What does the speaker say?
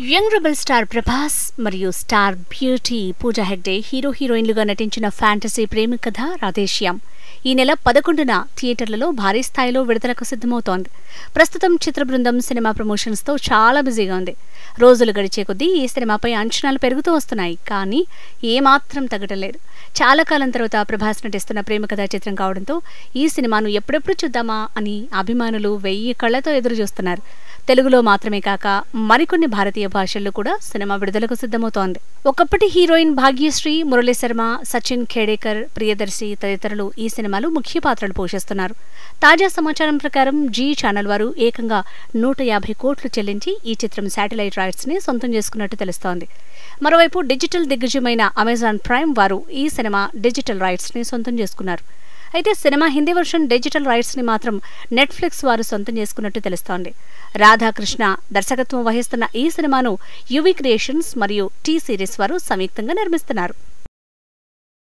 Young rebel star Prabhas మరియు star beauty Pooja Hegde hero హీరోయిన్లుగా నటించిన ఫ్యాంటసీ ప్రేమ కథ రాధేశ్యామ్ ఈ నెల 11న థియేటర్లలో భారీ స్థాయిలో విడుదలకు సిద్ధమవుతోంది. ప్రస్తుతం చిత్ర బృందం సినిమా ప్రమోషన్స్తో చాలా బిజీగా ఉంది. రోజులు గడిచే కొద్దీ ఈ సినిమాపై అంచనాలు పెరుగుతూ వస్తున్నాయి, కానీ ఏమాత్రం తగ్గడం లేదు. చాలా కాలం తర్వాత ప్రభాస్ నటిస్తున్న ప్రేమ కథా చిత్రం కావడంతో ఈ సినిమాను ఎప్పుడెప్పుడు చూద్దామా అని అభిమానులు 1000 కళ్లతో ఎదురు చూస్తున్నారు. తెలుగులో మాత్రమే కాక మరికొన్ని భారతీయ భాషల్లో కూడా సినిమా విడుదలకు సిద్ధమవుతోంది. ఒకప్పటి హీరోయిన్ భాగ్యశ్రీ, మురళీ శర్మ, సచిన్ ఖేడేకర్, ప్రియదర్శి తదితరులు ఈ సినిమాలో ముఖ్య పాత్రలు పోషిస్తున్నారు. తాజా సమాచారం ప్రకారం జీ ఛానల్ వారు ఏకంగా 150 కోట్లు చెల్లించి ఈ చిత్రం శాటిలైట్ రైట్స్ ని సొంతం చేసుకున్నట్టు తెలుస్తోంది. మరోవైపు డిజిటల్ దిగ్గజమైన అమెజాన్ ప్రైమ్ వారు ఈ సినిమా డిజిటల్ రైట్స్ ని సొంతం చేసుకున్నారు. అయితే cinema Hindi version digital rights ని మాత్రం నెట్ఫ్లిక్స్ వారు సొంతం చేసుకున్నట్టు తెలుస్తోంది. రాధాకృష్ణ దర్శకత్వం వహిస్తున్న ఈ సినిమాను యువి క్రియేషన్స్ మరియు టీ సిరీస్ వారు సంయుక్తంగా నిర్మిస్తున్నారు.